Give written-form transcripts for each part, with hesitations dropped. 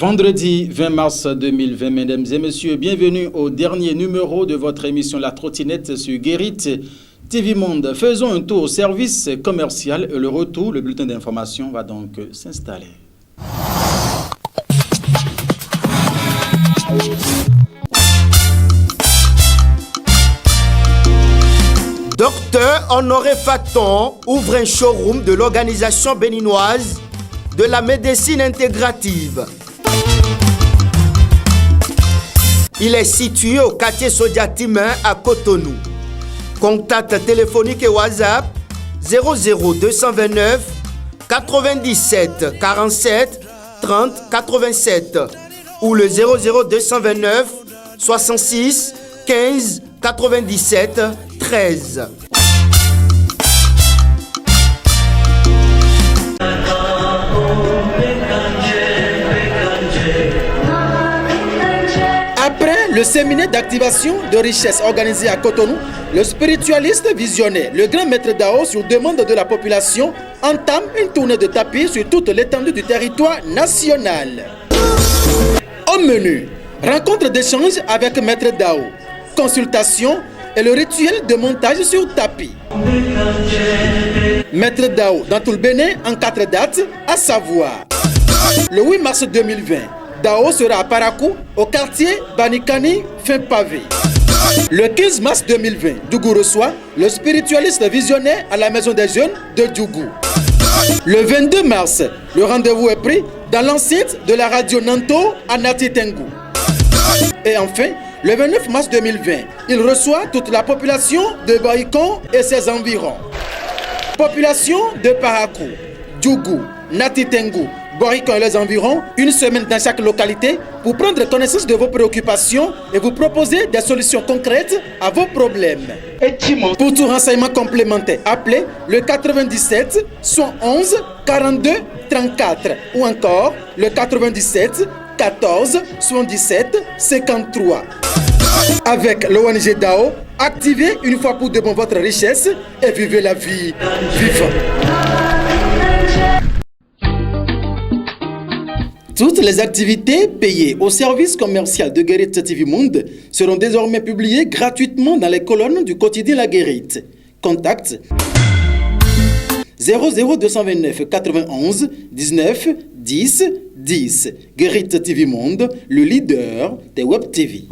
Vendredi 20 mars 2020, mesdames et messieurs, bienvenue au dernier numéro de votre émission La Trottinette sur Guérit TV Monde. Faisons un tour au service commercial et le retour, le bulletin d'information va donc s'installer. Docteur Honoré Faton ouvre un showroom de l'organisation béninoise de la médecine intégrative. Il est situé au quartier Sodiatimain à Cotonou. Contact téléphonique et WhatsApp 00229 97 47 30 87 ou le 00229 66 15 97 13. Après le séminaire d'activation de richesse organisé à Cotonou, le spiritualiste visionnaire, le grand maître Dao, sur demande de la population, entame une tournée de tapis sur toute l'étendue du territoire national. Au menu, rencontre d'échange avec maître Dao, consultation et le rituel de montage sur tapis. Maître Dao dans tout le Bénin en 4 dates, à savoir le 8 mars 2020, Dao sera à Parakou, au quartier Banikani, fin pavé. Le 15 mars 2020, Dougou reçoit le spiritualiste visionnaire à la maison des jeunes de Dougou. Le 22 mars, le rendez-vous est pris dans l'enceinte de la radio Nanto à Natitengu. Et enfin, le 29 mars 2020, il reçoit toute la population de Baïkon et ses environs. Population de Parakou, Dougou, Natitengu, Boricon et les environs, une semaine dans chaque localité pour prendre connaissance de vos préoccupations et vous proposer des solutions concrètes à vos problèmes. Pour tout renseignement complémentaire, appelez le 97 111 42 34 ou encore le 97 14 77 53. Avec l'ONG Dao, activez une fois pour de bon votre richesse et vivez la vie vivante. Toutes les activités payées au service commercial de Guérit TV Monde seront désormais publiées gratuitement dans les colonnes du quotidien La Guérit. Contact 00229 91 19 10 10. Guérit TV Monde, le leader des Web TV.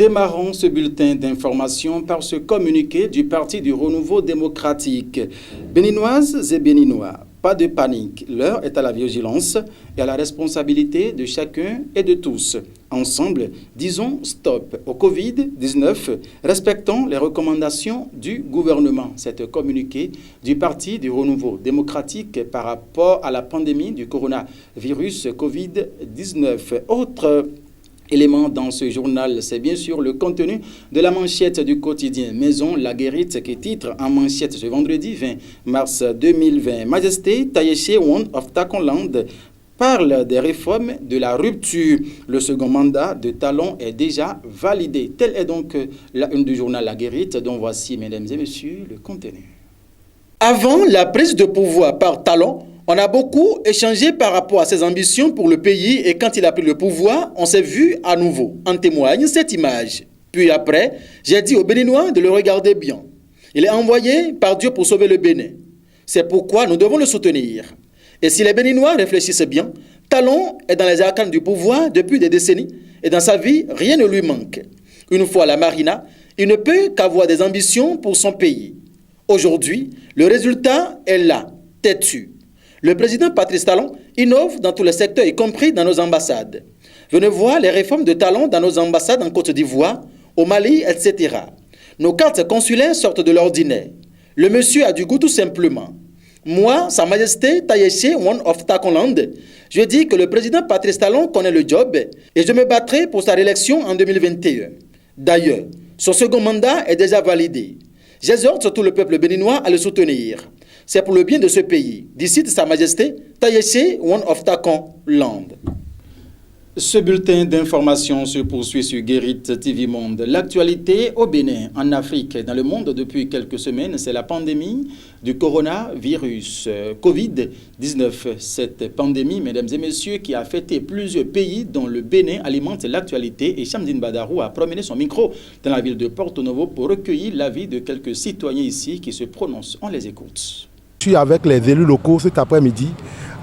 Démarrons ce bulletin d'information par ce communiqué du Parti du Renouveau démocratique. Béninoises et Béninois, pas de panique. L'heure est à la vigilance et à la responsabilité de chacun et de tous. Ensemble, disons stop au Covid-19, respectons les recommandations du gouvernement. C'est un communiqué du Parti du Renouveau démocratique par rapport à la pandémie du coronavirus Covid-19. Autre élément dans ce journal, c'est bien sûr le contenu de la manchette du quotidien Maison La Guérit qui titre en manchette ce vendredi 20 mars 2020. Majesté Tayeche One of Takonland parle des réformes de la rupture. Le second mandat de Talon est déjà validé. Telle est donc la une du journal La Guérit dont voici, mesdames et messieurs, le contenu. Avant la prise de pouvoir par Talon, on a beaucoup échangé par rapport à ses ambitions pour le pays et quand il a pris le pouvoir, on s'est vu à nouveau. En témoigne cette image. Puis après, j'ai dit aux Béninois de le regarder bien. Il est envoyé par Dieu pour sauver le Bénin. C'est pourquoi nous devons le soutenir. Et si les Béninois réfléchissent bien, Talon est dans les arcanes du pouvoir depuis des décennies et dans sa vie, rien ne lui manque. Une fois à la marina, il ne peut qu'avoir des ambitions pour son pays. Aujourd'hui, le résultat est là, têtu. Le président Patrice Talon innove dans tous les secteurs, y compris dans nos ambassades. Venez voir les réformes de Talon dans nos ambassades en Côte d'Ivoire, au Mali, etc. Nos cartes consulaires sortent de l'ordinaire. Le monsieur a du goût tout simplement. Moi, Sa Majesté Tayeche One of Takonland, je dis que le président Patrice Talon connaît le job et je me battrai pour sa réélection en 2021. D'ailleurs, son second mandat est déjà validé. J'exhorte tout le peuple béninois à le soutenir. C'est pour le bien de ce pays, d'ici de Sa Majesté Tayeche One of Takonland. Ce bulletin d'information se poursuit sur Guérit TV Monde. L'actualité au Bénin, en Afrique, dans le monde depuis quelques semaines, c'est la pandémie du coronavirus Covid-19. Cette pandémie, mesdames et messieurs, qui a affecté plusieurs pays dont le Bénin alimente l'actualité, et Chamdine Badarou a promené son micro dans la ville de Porto Novo pour recueillir l'avis de quelques citoyens ici qui se prononcent. On les écoute. Je suis avec les élus locaux cet après-midi,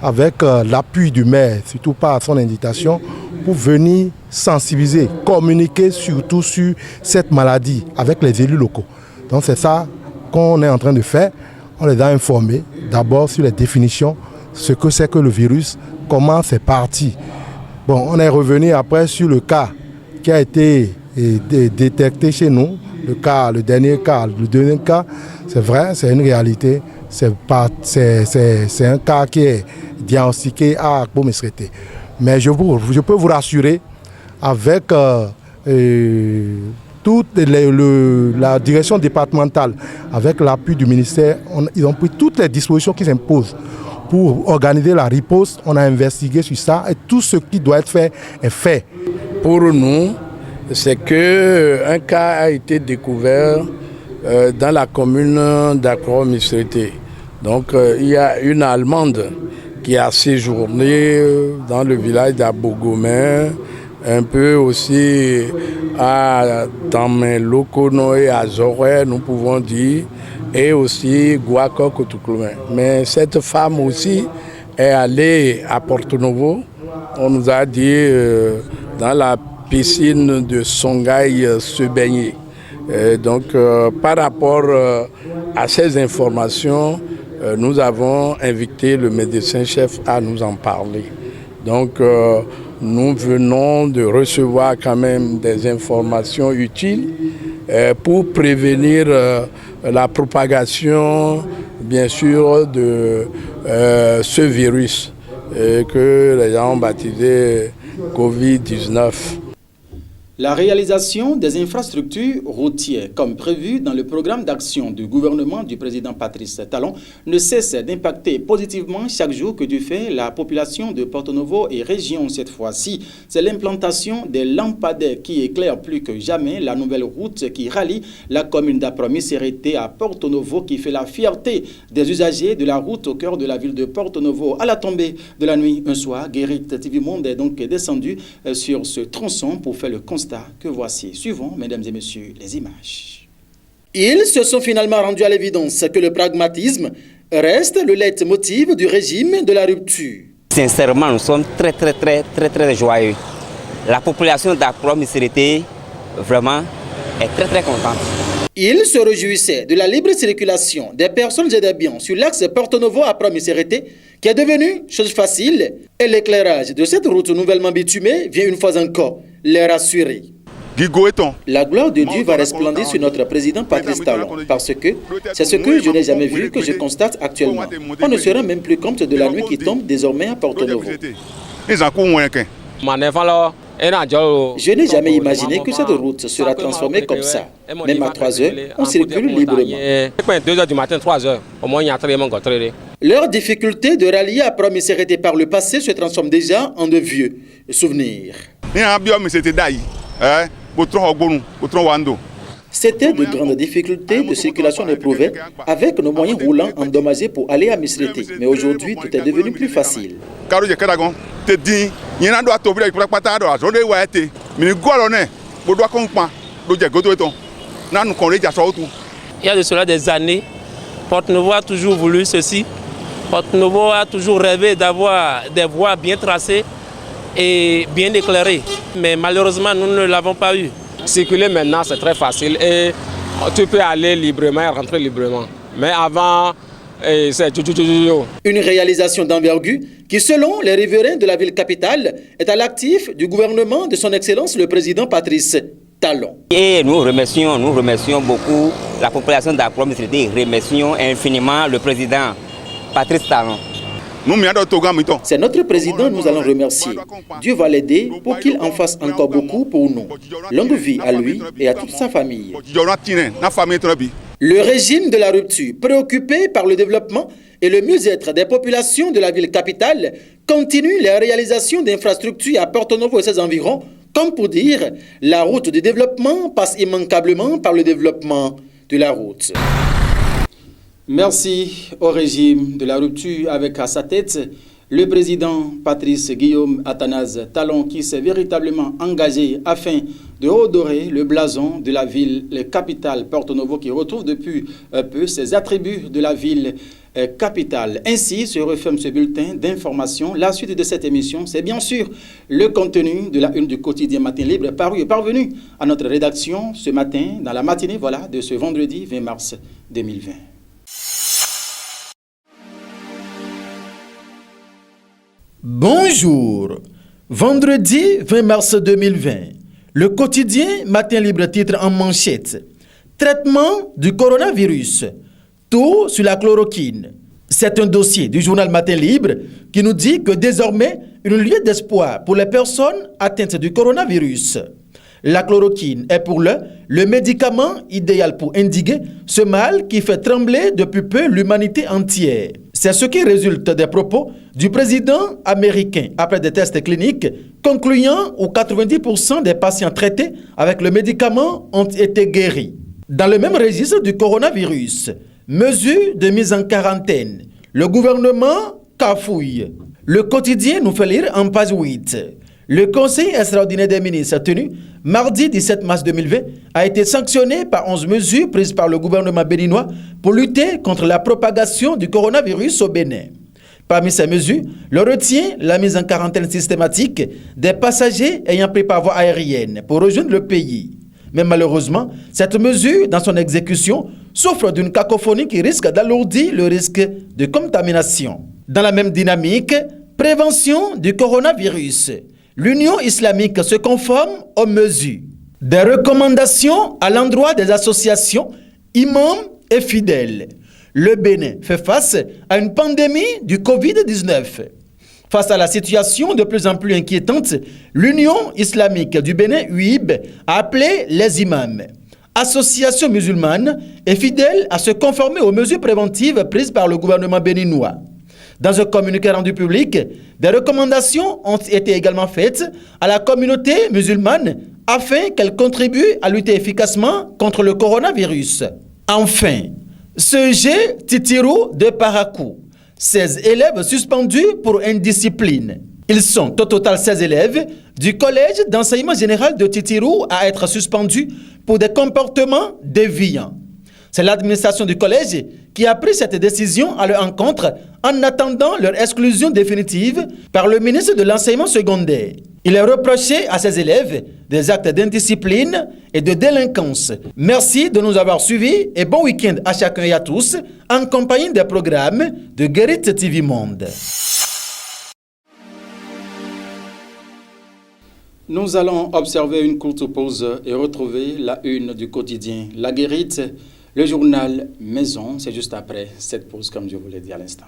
avec l'appui du maire, surtout par son invitation, pour venir sensibiliser, communiquer surtout sur cette maladie avec les élus locaux. Donc c'est ça qu'on est en train de faire. On les a informés d'abord sur les définitions, ce que c'est que le virus, comment c'est parti. Bon, on est revenu après sur le cas qui a été détecté chez nous, le dernier cas, c'est vrai, c'est une réalité. C'est un cas qui est diagnostiqué à Akpo-Mesrete. Mais je peux vous rassurer, avec toute la direction départementale, avec l'appui du ministère, ils ont pris toutes les dispositions qui s'imposent pour organiser la riposte. On a investigué sur ça et tout ce qui doit être fait est fait. Pour nous, c'est qu'un cas a été découvert dans la commune d'Akpo-Mesrete. Donc il y a une Allemande qui a séjourné dans le village d'Abogomé, un peu aussi à Damé-Lokono et à Zoré, nous pouvons dire, et aussi Guaco-Kotoukoumé. Mais cette femme aussi est allée à Porto Novo, on nous a dit dans la piscine de Songhai se baigner. Donc par rapport à ces informations, nous avons invité le médecin-chef à nous en parler. Donc nous venons de recevoir quand même des informations utiles pour prévenir la propagation, bien sûr, de ce virus que les gens ont baptisé Covid-19. La réalisation des infrastructures routières, comme prévu dans le programme d'action du gouvernement du président Patrice Talon, ne cesse d'impacter positivement chaque jour que du fait la population de Porto Novo et région cette fois-ci. C'est l'implantation des lampadaires qui éclairent plus que jamais la nouvelle route qui rallie la commune d'Akpo-Mesrete à Porto Novo, qui fait la fierté des usagers de la route au cœur de la ville de Porto Novo. À la tombée de la nuit, un soir, Guérit TV Monde est donc descendu sur ce tronçon pour faire le constat que voici. Suivons, mesdames et messieurs, les images. Ils se sont finalement rendus à l'évidence que le pragmatisme reste le leitmotiv du régime de la rupture. Sincèrement, nous sommes très joyeux. La population d'Akpo-Mesrete, vraiment, est très contente. Ils se réjouissaient de la libre circulation des personnes et des biens sur l'axe Porto Novo à Akpo-Mesrete, qui est devenu chose facile, et l'éclairage de cette route nouvellement bitumée vient une fois encore les rassurer. La gloire de Dieu va resplendir sur notre président Patrice Talon, parce que c'est ce que je n'ai jamais vu, que je constate actuellement. On ne se rend même plus compte de la nuit qui tombe désormais à Porto Novo. Je n'ai jamais imaginé que cette route sera transformée comme ça. Même à 3 heures, on circule librement. 2 heures du matin, 3 heures, au moins il y a très bon. Leur difficulté de rallier à Akpo-Mesrete par le passé se transforme déjà en de vieux souvenirs. C'était de grandes difficultés de circulation éprouvées avec nos moyens roulants endommagés pour aller à Mesrete. Mais aujourd'hui, tout est devenu plus facile. Il y a de cela des années, Porto Novo a toujours voulu ceci. Porto Novo a toujours rêvé d'avoir des voies bien tracées et bien éclairées. Mais malheureusement, nous ne l'avons pas eu. Circuler maintenant, c'est très facile et tu peux aller librement et rentrer librement. Mais avant, c'est une réalisation d'envergure qui, selon les riverains de la ville capitale, est à l'actif du gouvernement de son Excellence le président Patrice Talon. Et nous remercions beaucoup la population d'Akpo-Mesrete, remercions infiniment le président Patrice Talon. C'est notre président, nous allons remercier. Dieu va l'aider pour qu'il en fasse encore beaucoup pour nous. Longue vie à lui et à toute sa famille. Le régime de la rupture, préoccupé par le développement et le mieux-être des populations de la ville capitale continuent les réalisations d'infrastructures à Porto Novo et ses environs, comme pour dire, la route du développement passe immanquablement par le développement de la route. Merci au régime de la rupture avec à sa tête le président Patrice Guillaume Athanase Talon qui s'est véritablement engagé afin de redorer le blason de la ville capitale Porto Novo qui retrouve depuis peu ses attributs de la ville capitale. Ainsi se referme ce bulletin d'information. La suite de cette émission, c'est bien sûr le contenu de la une du quotidien Matin Libre paru et parvenu à notre rédaction ce matin dans la matinée de ce vendredi 20 mars 2020. Bonjour, vendredi 20 mars 2020, le quotidien Matin Libre titre en manchette « Traitement du coronavirus, tout sur la chloroquine ». C'est un dossier du journal Matin Libre qui nous dit que désormais, une lieu d'espoir pour les personnes atteintes du coronavirus. La chloroquine est pour le médicament idéal pour endiguer ce mal qui fait trembler depuis peu l'humanité entière. C'est ce qui résulte des propos du président américain après des tests cliniques concluant où 90% des patients traités avec le médicament ont été guéris. Dans le même registre du coronavirus, mesure de mise en quarantaine, le gouvernement cafouille. Le quotidien nous fait lire en page 8. Le Conseil extraordinaire des ministres tenu mardi 17 mars 2020 a été sanctionné par 11 mesures prises par le gouvernement béninois pour lutter contre la propagation du coronavirus au Bénin. Parmi ces mesures, le retient la mise en quarantaine systématique des passagers ayant pris par voie aérienne pour rejoindre le pays. Mais malheureusement, cette mesure, dans son exécution, souffre d'une cacophonie qui risque d'alourdir le risque de contamination. Dans la même dynamique, prévention du coronavirus. L'Union islamique se conforme aux mesures. Des recommandations à l'endroit des associations, imams et fidèles. Le Bénin fait face à une pandémie du Covid-19. Face à la situation de plus en plus inquiétante, l'Union islamique du Bénin, UIB, a appelé les imams, associations musulmanes et fidèles à se conformer aux mesures préventives prises par le gouvernement béninois. Dans un communiqué rendu public, des recommandations ont été également faites à la communauté musulmane afin qu'elle contribue à lutter efficacement contre le coronavirus. Enfin, ce G Titirou de Parakou, 16 élèves suspendus pour indiscipline. Ils sont au total 16 élèves du collège d'enseignement général de Titirou à être suspendus pour des comportements déviants. C'est l'administration du collège qui a pris cette décision à leur encontre en attendant leur exclusion définitive par le ministre de l'enseignement secondaire. Il est reproché à ses élèves des actes d'indiscipline et de délinquance. Merci de nous avoir suivis et bon week-end à chacun et à tous en compagnie des programmes de Guérit TV Monde. Nous allons observer une courte pause et retrouver la une du quotidien La Guérite, le journal Maison. C'est juste après cette pause, comme je vous l'ai dit à l'instant.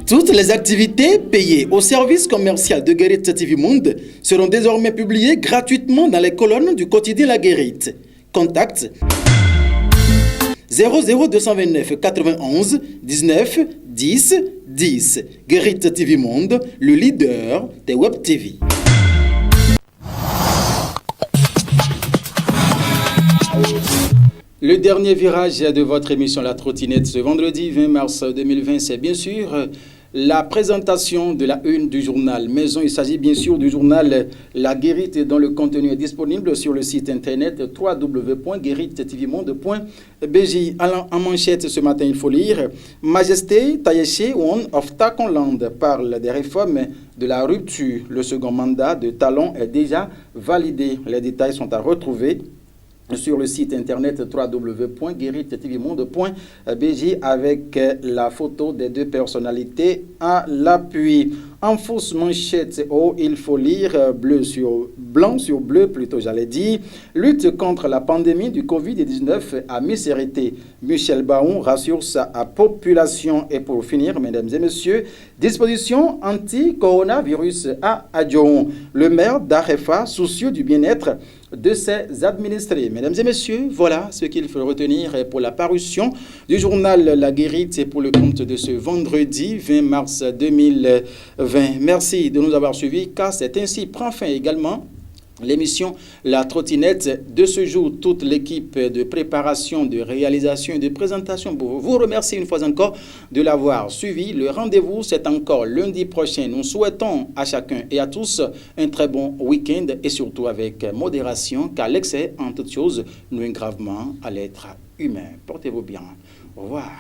Toutes les activités payées au service commercial de Guérit TV Monde seront désormais publiées gratuitement dans les colonnes du quotidien La Guérite. Contact 00229 91 19 10 10. Guérit TV Monde, le leader des Web TV. Le dernier virage de votre émission La Trottinette ce vendredi 20 mars 2020, c'est bien sûr la présentation de la une du journal Maison. Il s'agit bien sûr du journal La Guérite dont le contenu est disponible sur le site internet www.gueritttvmonde.bj. En manchette ce matin, il faut lire Majesté Tayeche One of Takonland parle des réformes de la rupture. Le second mandat de Talon est déjà validé. Les détails sont à retrouver sur le site internet www.gueritttvmonde.bj avec la photo des deux personnalités à l'appui. En fausse manchette, il faut lire blanc sur bleu, plutôt j'allais dire. Lutte contre la pandémie du Covid-19 à Misérité. Michel Baon rassure sa population. Et pour finir, mesdames et messieurs, disposition anti-coronavirus à Adjoon. Le maire d'Arefa, soucieux du bien-être de ses administrés. Mesdames et messieurs, voilà ce qu'il faut retenir pour la parution du journal La Guérite pour le compte de ce vendredi 20 mars 2020. Merci de nous avoir suivis, car c'est ainsi prend fin également l'émission La Trottinette de ce jour. Toute l'équipe de préparation, de réalisation et de présentation vous remercie une fois encore de l'avoir suivi. Le rendez-vous, c'est encore lundi prochain. Nous souhaitons à chacun et à tous un très bon week-end et surtout avec modération, car l'excès, en toute chose, nuit gravement à l'être humain. Portez-vous bien. Au revoir.